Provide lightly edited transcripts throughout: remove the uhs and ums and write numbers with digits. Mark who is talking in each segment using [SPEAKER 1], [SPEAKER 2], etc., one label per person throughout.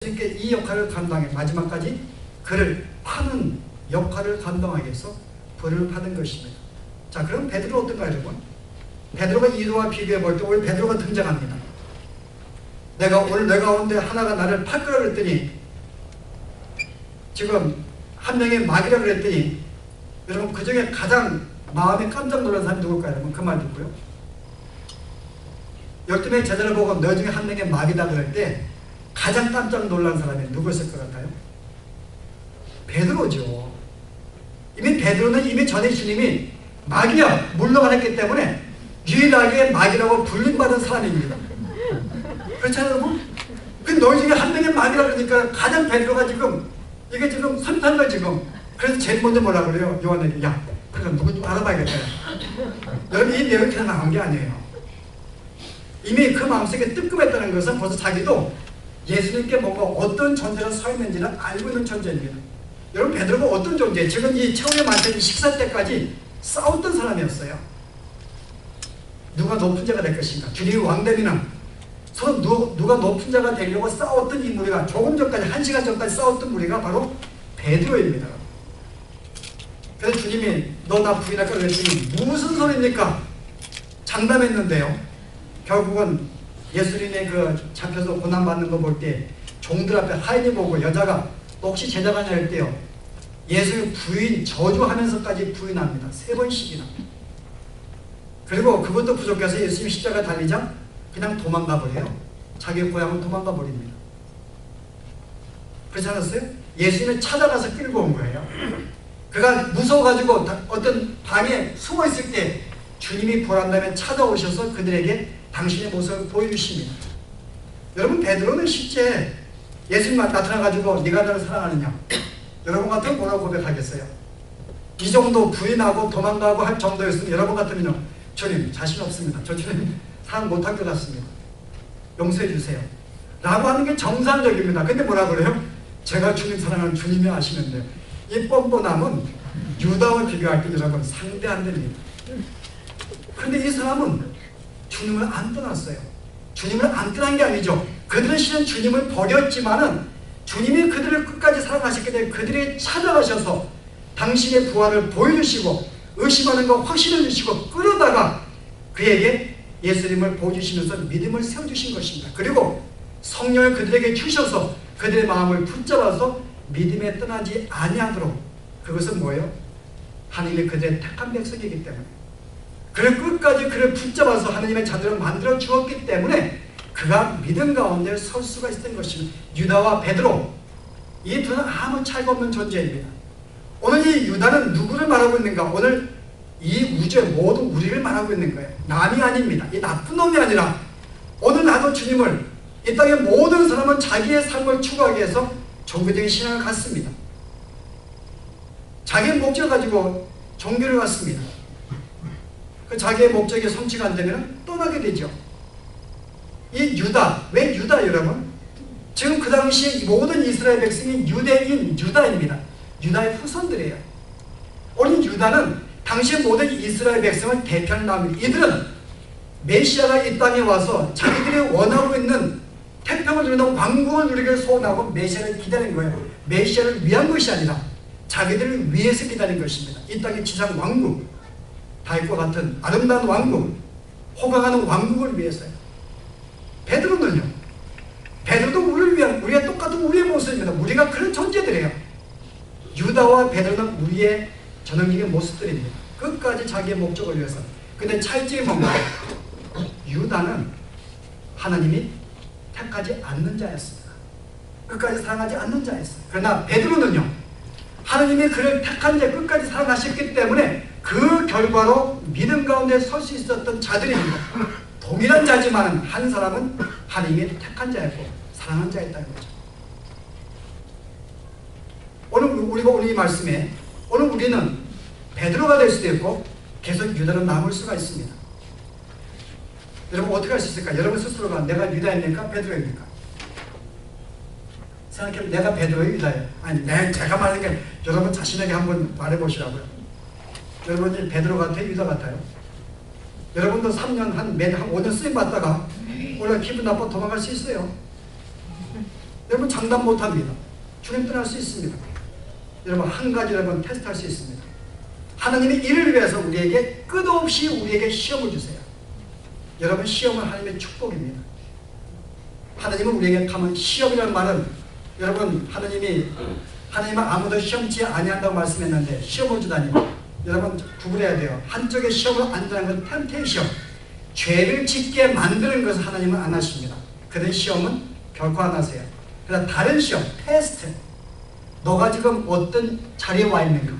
[SPEAKER 1] 이렇게 이 역할을 감당해 마지막까지 그를 파는 역할을 감당하기 위해서 부름을 받은 것입니다. 자, 그럼 베드로 어떤가 여러분? 베드로가 유다와 비교해 볼 때 오늘 베드로가 등장합니다. 오늘 내 가운데 하나가 나를 팔 거라 그랬더니 지금 한 명의 마귀라 그랬더니 여러분 그 중에 가장 마음에 깜짝 놀란 사람이 누굴까요? 여러분 그 말 듣고요. 12명의 제자를 보고 너 중에 한 명의 마귀다 그럴 때 가장 깜짝 놀란 사람이 누구였을 것 같아요? 베드로죠. 베드로는 이미 전에 주님이 마귀야 물러가 했기 때문에 유일하게 마귀라고 불림받은 사람입니다. 그렇잖아요 여러분? 근데 너희 중에 한 명의 마귀라 그러니까 가장 베드로가 이게 지금 선탄 거 지금. 그래서 제일 먼저 뭐라 그래요? 요한에게 야 그럼 누구 좀 알아봐야겠다. 여러분 이 내용이 그냥 나온 게 아니에요. 이미 그 마음속에 뜨끔했다는 것은 벌써 자기도 예수님께 뭔가 어떤 존재로 서 있는지를 알고 있는 존재입니다. 여러분 베드로가 어떤 존재? 지금 이 최후의 만찬 식사 때까지 싸웠던 사람이었어요. 누가 높은 자가 될 것인가? 주님이 왕되면 서로 누가 높은 자가 되려고 싸웠던 이 무리가 조금 전까지 1시간 전까지 싸웠던 무리가 바로 베드로입니다. 그래서 주님이 너 나 부인할까 그랬더니 무슨 소리입니까? 장담했는데요. 결국은 예수님의 그 잡혀서 고난받는 거 볼 때 종들 앞에 하인이 보고 여자가 너 혹시 제자가냐 할 때요. 예수님 부인 저주하면서까지 부인합니다. 3번씩이나. 그리고 그것도 부족해서 예수님 십자가 달리자 그냥 도망가 버려요. 자기 고향을 도망가 버립니다. 그렇지 않았어요? 예수님을 찾아가서 끌고 온 거예요. 그가 무서워가지고 어떤 방에 숨어 있을 때 주님이 보란다면 찾아오셔서 그들에게 당신의 모습을 보여주십니다. 여러분 베드로는 실제 예수님 나타나가지고 네가 나를 사랑하느냐? 여러분 같으면 뭐라고 고백하겠어요? 이 정도 부인하고 도망가고 할 정도였으면 여러분 같으면 주님 자신 없습니다. 저 주님 사랑 못할 것 같습니다. 용서해 주세요. 라고 하는 게 정상적입니다. 근데 뭐라 그래요? 제가 주님 사랑하는 주님이 아시는데 이 뻔뻔함은 유다와 비교할 때 여러분 상대 안 됩니다. 그런데 이 사람은 주님을 안 떠났어요. 주님을 안 떠난 게 아니죠. 그들은 실은 주님을 버렸지만은 주님이 그들을 끝까지 사랑하셨기 때문에 그들에게 찾아가셔서 당신의 부활을 보여주시고 의심하는 거 확신을 주시고 끌어다가 그에게 예수님을 보여주시면서 믿음을 세워주신 것입니다. 그리고 성령을 그들에게 주셔서 그들의 마음을 붙잡아서 믿음에 떠나지 아니하도록 그것은 뭐예요? 하나님의 그들의 택한 백성이기 때문에 그를 끝까지 그를 붙잡아서 하나님의 자녀로 만들어 주었기 때문에 그가 믿음 가운데 설 수가 있었던 것입니다. 유다와 베드로 이 둘은 아무 차이가 없는 존재입니다. 오늘 이 유다는 누구를 말하고 있는가? 오늘 이 우주의 모든 우리를 말하고 있는 거예요. 남이 아닙니다. 이 나쁜 놈이 아니라 오늘 나도 주님을 이 땅의 모든 사람은 자기의 삶을 추구하기 위해서 종교적인 신앙을 갖습니다. 자기의 목적을 가지고 종교를 갖습니다. 그 자기의 목적이 성취가 안 되면 떠나게 되죠. 이 유다, 왜 유다 여러분? 지금 그 당시 모든 이스라엘 백성이 유대인 유다입니다. 유다의 후손들이에요. 오늘 유다는 당시 모든 이스라엘 백성을 대표하는 나옵니다. 이들은 메시아가 이 땅에 와서 자기들이 원하고 있는 태평을 누리는 왕국을 누리기를 소원하고 메시아를 기다린 거예요. 메시아를 위한 것이 아니라 자기들을 위해서 기다린 것입니다. 이 땅의 지상 왕국, 다윗과 같은 아름다운 왕국, 호강하는 왕국을 위해서요. 베드로는요. 베드로도 우리를 위한, 우리가 똑같은 우리의 모습입니다. 우리가 그런 존재들이에요. 유다와 베드로는 우리의 전형적인 모습들입니다. 끝까지 자기의 목적을 위해서. 근데 차이점이 뭔가? 유다는 하나님이 택하지 않는 자였습니다. 끝까지 사랑하지 않는 자였어요. 그러나 베드로는요. 하나님이 그를 택한 자 끝까지 사랑하셨기 때문에 그 결과로 믿음 가운데 설 수 있었던 자들입니다. 동일한 자지만 한 사람은 하나님이 택한 자였고 사랑한 자였다는 거죠. 오늘 우리가 오늘 이 말씀에 오늘 우리는 베드로가 될 수도 있고 계속 유다로 남을 수가 있습니다. 여러분 어떻게 할 수 있을까? 여러분 스스로가 내가 유다입니까? 베드로입니까? 생각해보면 내가 베드로의 유다예요. 아니 제가 말하는 게 여러분 자신에게 한번 말해보시라고요. 여러분이 베드로 같아요? 유다 같아요? 여러분도 3년 한 5년 쓰임 받다가 원래 기분 나빠 도망갈 수 있어요. 여러분 장담 못합니다. 주님 떠날 수 있습니다. 여러분 한 가지 여러분 테스트할 수 있습니다. 하나님이 이를 위해서 우리에게 끝없이 우리에게 시험을 주세요. 여러분 시험은 하나님의 축복입니다. 하나님은 우리에게 가면 시험이라는 말은 여러분 하나님은 아무도 시험치 아니한다고 말씀했는데 시험을 주다니 여러분 구분해야 돼요. 한쪽에 시험을 안 주는 건 템테이션, 죄를 짓게 만드는 것을 하나님은 안 하십니다. 그런 시험은 결코 안 하세요. 그러나 다른 시험, 테스트, 너가 지금 어떤 자리에 와 있는가,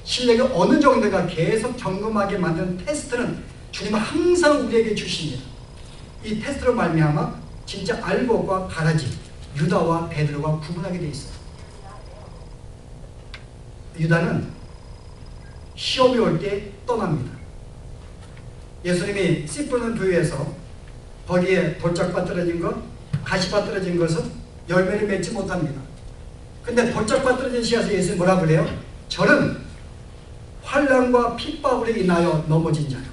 [SPEAKER 1] 실력이 어느 정도가 계속 점검하게 만드는 테스트는 주님은 항상 우리에게 주십니다. 이 테스트로 말미암아 진짜 알곡과 가라지, 유다와 베드로가 구분하게 돼 있어요. 유다는 시험이 올 때 떠납니다. 예수님이 씨 뿌리는 부위에서 거기에 돌짝밭 떨어진 것, 가시밭 떨어진 것은 열매를 맺지 못합니다. 근데 돌짝밭 떨어진 씨앗에 예수님이 뭐라 그래요? 저는 환난과 핍박으로 인하여 넘어진 자요.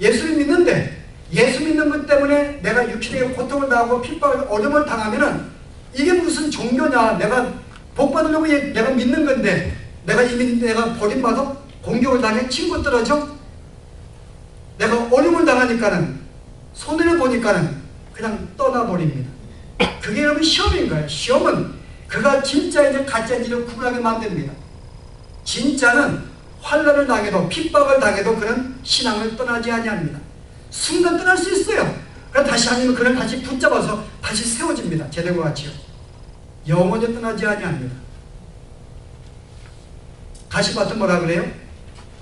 [SPEAKER 1] 예수를 믿는데 예수 믿는 것 때문에 내가 육신의 고통을 당하고 핍박을 어려움을 당하면은 이게 무슨 종교냐, 내가 복 받으려고 내가 믿는 건데 내가 이미 내가 버림받아 공격을 당해 친구 떨어져 내가 어려움을 당하니까는 손해를 보니까는 그냥 떠나버립니다. 그게 여러분 시험인 거예요. 시험은 그가 진짜인지 가짜인지를 구분하게 만듭니다. 진짜는 환난을 당해도 핍박을 당해도 그는 신앙을 떠나지 아니합니다. 순간 떠날 수 있어요. 그럼 다시 하나님은 그를 다시 붙잡아서 다시 세워집니다. 제대로 같이요. 영원히 떠나지 아니합니다. 가시밭은 뭐라 그래요?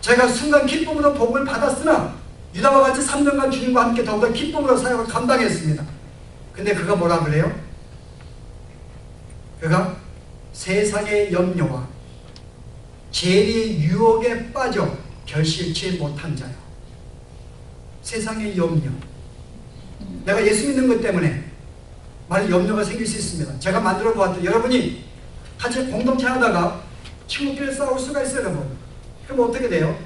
[SPEAKER 1] 제가 순간 기쁨으로 복을 받았으나 유다와 같이 3년간 주님과 함께 더욱더 기쁨으로 사역을 감당했습니다. 근데 그가 뭐라 그래요? 그가 세상의 염려와 죄의 유혹에 빠져 결실치 못한 자요. 세상의 염려. 내가 예수 믿는 것 때문에 많은 염려가 생길 수 있습니다. 제가 만들어 보았던 여러분이 같이 공동체 하다가 친구끼리 싸울 수가 있어요, 여러분. 그럼 어떻게 돼요?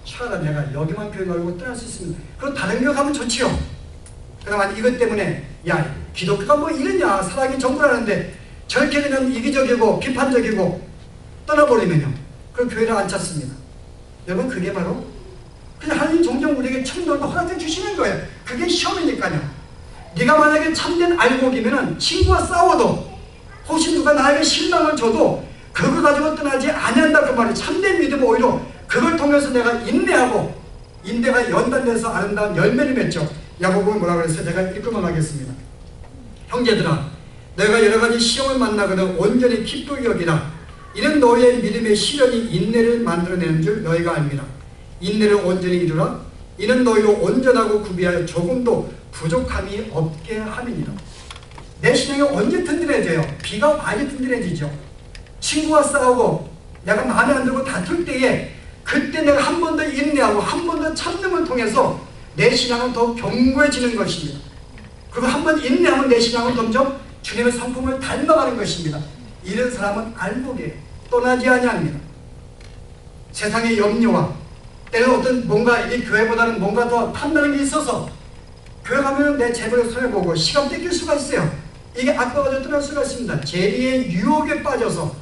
[SPEAKER 1] 차라 내가 여기만 교회 가고 떠날 수 있습니다. 그럼 다른 교회 가면 좋지요. 그러나 이것 때문에 야 기독교가 뭐 이러냐, 사랑이 전부라는데 저렇게 그냥 이기적이고 비판적이고 떠나버리면요, 그럼 교회를 안 찾습니다. 여러분 그게 바로 그냥 하나님 종종 우리에게 천도를 허락해 주시는 거예요. 그게 시험이니까요. 네가 만약에 참된 알곡이면은 친구와 싸워도 혹시 누가 나에게 실망을 줘도 그걸 가지고 떠나지 아니한다 그 말이 참된 믿음. 오히려 그걸 통해서 내가 인내하고 인내가 연단돼서 아름다운 열매를 맺죠. 야고보는 뭐라 그랬어요? 제가 읽고만 하겠습니다. 형제들아, 내가 여러 가지 시험을 만나거든 온전히 기쁘게 여기라. 이는 너희의 믿음의 시련이 인내를 만들어내는 줄 너희가 압니다. 인내를 온전히 이루라. 이는 너희로 온전하고 구비하여 조금도 부족함이 없게 함이니라. 내 신앙이 언제 든든해져요? 비가 많이 든든해지죠. 친구와 싸우고 내가 마음에 안 들고 다툴 때에 그때 내가 한 번 더 인내하고 한 번 더 참음을 통해서 내 신앙은 더 견고해지는 것입니다. 그리고 한 번 인내하면 내 신앙은 점점 주님의 성품을 닮아가는 것입니다. 이런 사람은 알곡이에요. 떠나지 아니합니다. 세상의 염려와 때로는 어떤 뭔가 이 교회보다는 뭔가 더 탐나는 게 있어서 교회 가면 내 재물을 손해보고 시간 뺏길 수가 있어요. 이게 악과가 떠날 수가 있습니다. 재리의 유혹에 빠져서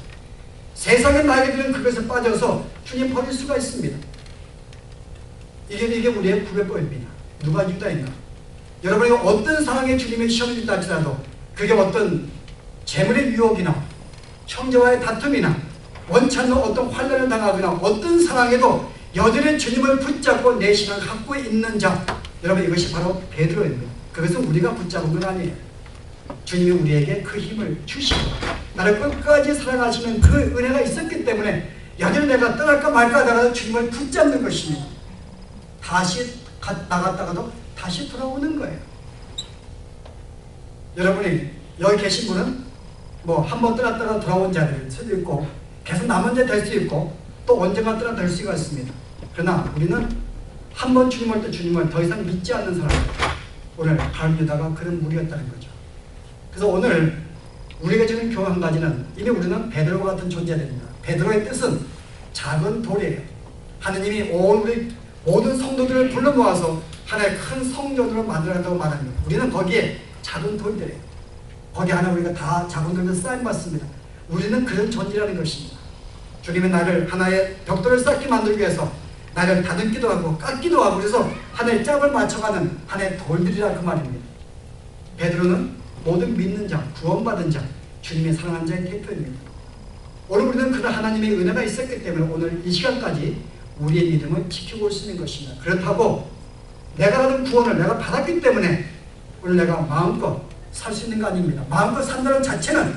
[SPEAKER 1] 세상의 나에게들은 그것에 빠져서 주님 버릴 수가 있습니다. 이게 우리의 구별법입니다. 누가 유다인가? 여러분이 어떤 상황에 주님의 시험을 준다 할지라도 그게 어떤 재물의 유혹이나 형제와의 다툼이나 원치 않는 어떤 환난을 당하거나 어떤 상황에도 여전히 주님을 붙잡고 내 신앙을 갖고 있는 자, 여러분 이것이 바로 베드로입니다. 그것은 우리가 붙잡은 건 아니에요. 주님이 우리에게 그 힘을 주시고 나를 끝까지 사랑하시는 그 은혜가 있었기 때문에 여전히 내가 떠날까 말까 하다가 주님을 붙잡는 것입니다. 다시 나갔다가도 다시 돌아오는 거예요. 여러분이 여기 계신 분은 뭐 한 번 떠났다가 돌아온 자들 수도 있고 계속 남은 자 될 수 있고 또 언젠가 떠나 될 수가 있습니다. 그러나 우리는 한 번 주님을 때 주님을 더 이상 믿지 않는 사람, 오늘 가르치다가 그런 무리였다는 거죠. 그래서 오늘 우리가 지금 교훈 한 가지는 이미 우리는 베드로 같은 존재들입니다. 베드로의 뜻은 작은 돌이에요. 하느님이 우리 모든 성도들을 불러 모아서 하나의 큰 성전으로 만들어낸다고 말합니다. 우리는 거기에 작은 돌들이에요. 거기 하나 우리가 다 자본들도 쌓임받습니다. 우리는 그런 존재라는 것입니다. 주님은 나를 하나의 벽돌을 쌓게 만들기 위해서 나를 다듬기도 하고 깎기도 하고 그래서 하나의 짝을 맞춰가는 하나의 돌들이라 그 말입니다. 베드로는 모든 믿는 자, 구원받은 자, 주님의 사랑하는 자의 대표입니다. 오늘 우리는 그런 하나님의 은혜가 있었기 때문에 오늘 이 시간까지 우리의 믿음을 지키고 올 수 있는 것입니다. 그렇다고 내가 받은 구원을 내가 받았기 때문에 오늘 내가 마음껏 살 수 있는 거 아닙니다. 마음껏 산다는 자체는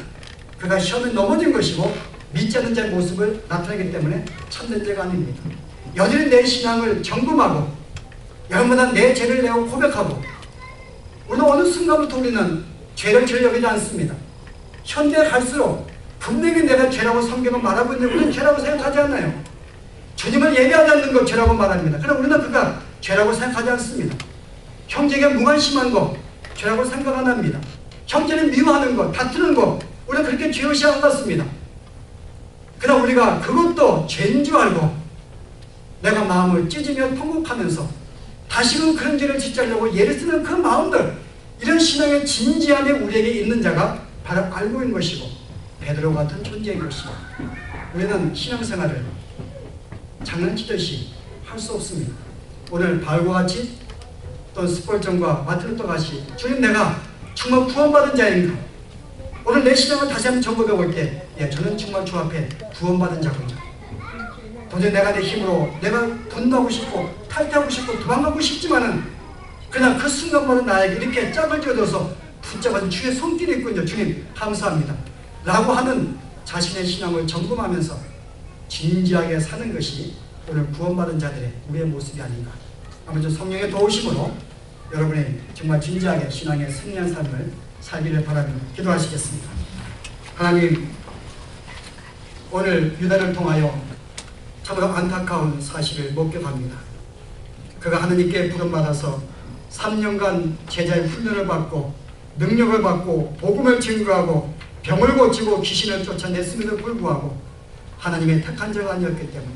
[SPEAKER 1] 그가 시험에 넘어진 것이고 믿지 않는 자의 모습을 나타내기 때문에 참된 자가 아닙니다. 여전히 내 신앙을 점검하고 여러분보다 내 죄를 내가 고백하고 우리는 어느 순간부터 우리는 죄를 죄를 여기지 않습니다. 현대에 갈수록 분명히 내가 죄라고 성경은 말하고 있는데 우리는 죄라고 생각하지 않나요? 주님을 예배하지 않는 것 죄라고 말합니다. 그러나 우리는 그가 죄라고 생각하지 않습니다. 형제에게 무관심한 것 죄라고 생각 안 합니다. 형제를 미워하는 것, 다투는 것 우리는 그렇게 죄의식 안 받습니다. 그러나 우리가 그것도 죄인 줄 알고 내가 마음을 찢으며 통곡하면서 다시금 그런 죄를 짓지 않으려고 예를 쓰는 그 마음들, 이런 신앙의 진지함이 우리에게 있는 자가 바로 알고 있는 것이고 베드로 같은 존재인 것입니다. 우리는 신앙생활을 장난치듯이 할 수 없습니다. 오늘 바울과 같이 또 스폴전과 마틴 루터 같이 주님 내가 정말 구원받은 자인가? 오늘 내 신앙을 다시 한번 점검해 볼게. 예, 저는 정말 주 앞에 구원받은 자군요. 도저히 내가 내 힘으로 내가 분노하고 싶고 탈퇴하고 싶고 도망가고 싶지만은 그냥 그 순간마다 나에게 이렇게 짝을 지어줘서 붙잡아준 주의 손길이 있군요. 주님 감사합니다 라고 하는 자신의 신앙을 점검하면서 진지하게 사는 것이 오늘 구원받은 자들의 우리의 모습이 아닌가. 아무튼 성령의 도우심으로 여러분이 정말 진지하게 신앙의 승리한 삶을 살기를 바랍니다. 기도하시겠습니다. 하나님, 오늘 유다를 통하여 참으로 안타까운 사실을 목격합니다. 그가 하나님께 부름받아서 3년간 제자의 훈련을 받고 능력을 받고 복음을 증거하고 병을 고치고 귀신을 쫓아냈음에도 불구하고 하나님의 택한 자가 아니었기 때문에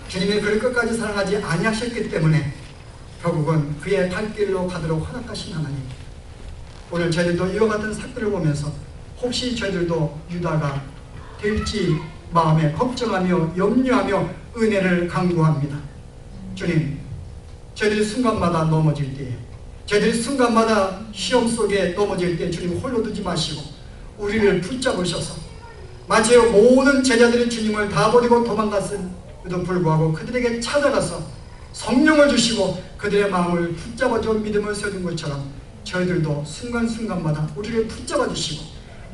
[SPEAKER 1] 주님이 그를 끝까지 사랑하지 아니하셨기 때문에 결국은 그의 갈 길로 가도록 허락하신 하나님, 오늘 저희들도 이와 같은 사건을 보면서 혹시 저희들도 유다가 될지 마음에 걱정하며 염려하며 은혜를 간구합니다. 주님, 저희들이 순간마다 넘어질 때에, 저희들이 순간마다 시험 속에 넘어질 때 주님 홀로 두지 마시고 우리를 붙잡으셔서 마치 모든 제자들이 주님을 다 버리고 도망갔음에도 불구하고 그들에게 찾아가서 성령을 주시고 그들의 마음을 붙잡아줘 믿음을 세워준 것처럼 저희들도 순간순간마다 우리를 붙잡아 주시고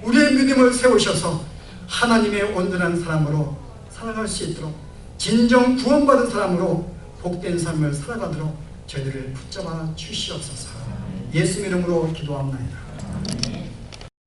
[SPEAKER 1] 우리의 믿음을 세우셔서 하나님의 온전한 사람으로 살아갈 수 있도록 진정 구원받은 사람으로 복된 삶을 살아가도록 저희들을 붙잡아 주시옵소서. 예수 이름으로 기도합니다.